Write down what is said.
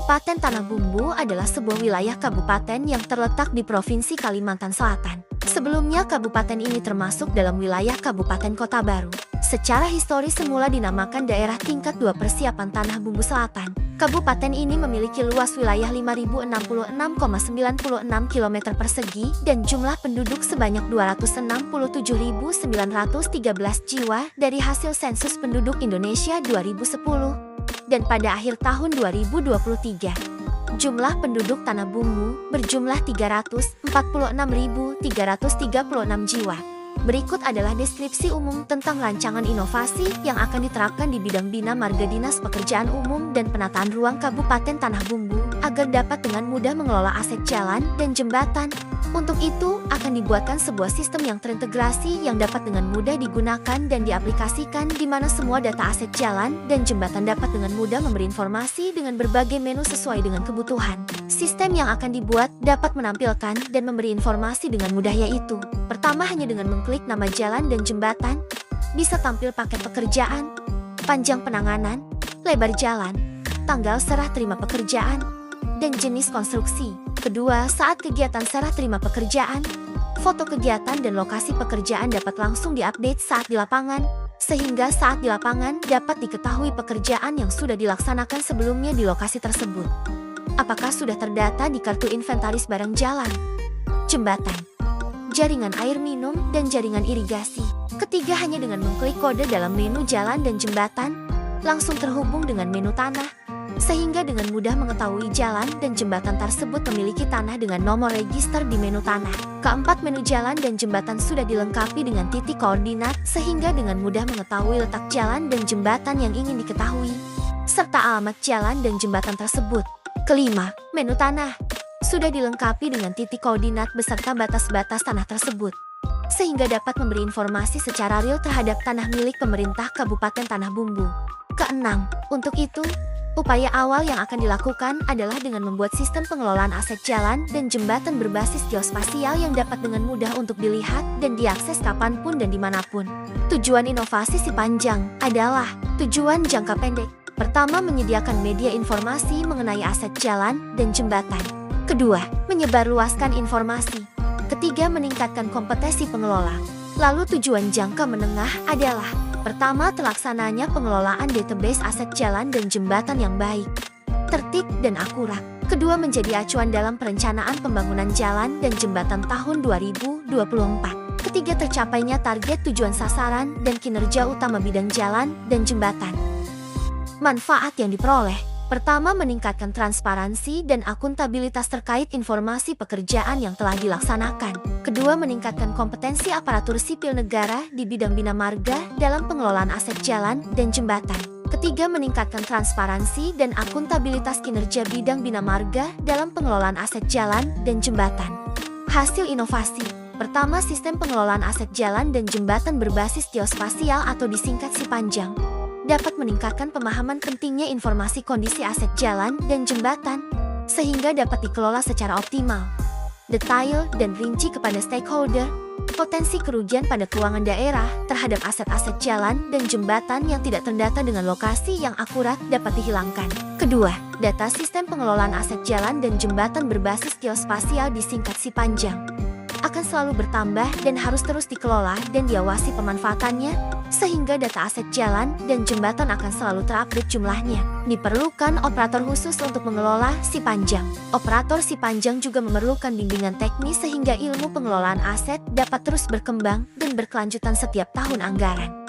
Kabupaten Tanah Bumbu adalah sebuah wilayah kabupaten yang terletak di Provinsi Kalimantan Selatan. Sebelumnya kabupaten ini termasuk dalam wilayah Kabupaten Kota Baru. Secara historis semula dinamakan Daerah Tingkat 2 Persiapan Tanah Bumbu Selatan. Kabupaten ini memiliki luas wilayah 5.066,96 km persegi dan jumlah penduduk sebanyak 267.913 jiwa dari hasil sensus penduduk Indonesia 2010. Dan pada akhir tahun 2023, jumlah penduduk Tanah Bumbu berjumlah 346.336 jiwa. Berikut adalah deskripsi umum tentang rancangan inovasi yang akan diterapkan di bidang Bina Marga Dinas Pekerjaan Umum dan Penataan Ruang Kabupaten Tanah Bumbu agar dapat dengan mudah mengelola aset jalan dan jembatan. Untuk itu, akan dibuatkan sebuah sistem yang terintegrasi yang dapat dengan mudah digunakan dan diaplikasikan di mana semua data aset jalan dan jembatan dapat dengan mudah memberi informasi dengan berbagai menu sesuai dengan kebutuhan. Sistem yang akan dibuat dapat menampilkan dan memberi informasi dengan mudah yaitu: pertama, hanya dengan mengklik nama jalan dan jembatan, bisa tampil paket pekerjaan, panjang penanganan, lebar jalan, tanggal serah terima pekerjaan, dan jenis konstruksi. Kedua, saat kegiatan serah terima pekerjaan, foto kegiatan dan lokasi pekerjaan dapat langsung diupdate saat di lapangan, sehingga saat di lapangan dapat diketahui pekerjaan yang sudah dilaksanakan sebelumnya di lokasi tersebut. Apakah sudah terdata di kartu inventaris barang jalan, jembatan, jaringan air minum, dan jaringan irigasi. Ketiga, hanya dengan mengklik kode dalam menu jalan dan jembatan, langsung terhubung dengan menu tanah, sehingga dengan mudah mengetahui jalan dan jembatan tersebut memiliki tanah dengan nomor register di menu tanah. Keempat, menu jalan dan jembatan sudah dilengkapi dengan titik koordinat, sehingga dengan mudah mengetahui letak jalan dan jembatan yang ingin diketahui, serta alamat jalan dan jembatan tersebut. Kelima, menu tanah sudah dilengkapi dengan titik koordinat beserta batas-batas tanah tersebut, sehingga dapat memberi informasi secara real terhadap tanah milik pemerintah Kabupaten Tanah Bumbu. Keenam, untuk itu, upaya awal yang akan dilakukan adalah dengan membuat sistem pengelolaan aset jalan dan jembatan berbasis geospasial yang dapat dengan mudah untuk dilihat dan diakses kapanpun dan dimanapun. Tujuan inovasi Sipanjang adalah tujuan jangka pendek. Pertama, menyediakan media informasi mengenai aset jalan dan jembatan. Kedua, menyebarluaskan informasi. Ketiga, meningkatkan kompetensi pengelola. Lalu tujuan jangka menengah adalah: pertama, terlaksananya pengelolaan database aset jalan dan jembatan yang baik, tertib, dan akurat. Kedua, menjadi acuan dalam perencanaan pembangunan jalan dan jembatan tahun 2024. Ketiga, tercapainya target tujuan sasaran dan kinerja utama bidang jalan dan jembatan. Manfaat yang diperoleh: pertama, meningkatkan transparansi dan akuntabilitas terkait informasi pekerjaan yang telah dilaksanakan. Kedua, meningkatkan kompetensi aparatur sipil negara di bidang bina marga dalam pengelolaan aset jalan dan jembatan. Ketiga, meningkatkan transparansi dan akuntabilitas kinerja bidang bina marga dalam pengelolaan aset jalan dan jembatan. Hasil inovasi: pertama, sistem pengelolaan aset jalan dan jembatan berbasis geospasial atau disingkat Sipanjang dapat meningkatkan pemahaman pentingnya informasi kondisi aset jalan dan jembatan, sehingga dapat dikelola secara optimal, detail, dan rinci kepada stakeholder. Potensi kerugian pada keuangan daerah terhadap aset-aset jalan dan jembatan yang tidak terdata dengan lokasi yang akurat dapat dihilangkan. Kedua, data sistem pengelolaan aset jalan dan jembatan berbasis geospasial disingkat Sipanjang akan selalu bertambah dan harus terus dikelola dan diawasi pemanfaatannya, sehingga data aset jalan dan jembatan akan selalu terupdate jumlahnya. Diperlukan operator khusus untuk mengelola Sipanjang. Operator Sipanjang juga memerlukan bimbingan teknis sehingga ilmu pengelolaan aset dapat terus berkembang dan berkelanjutan setiap tahun anggaran.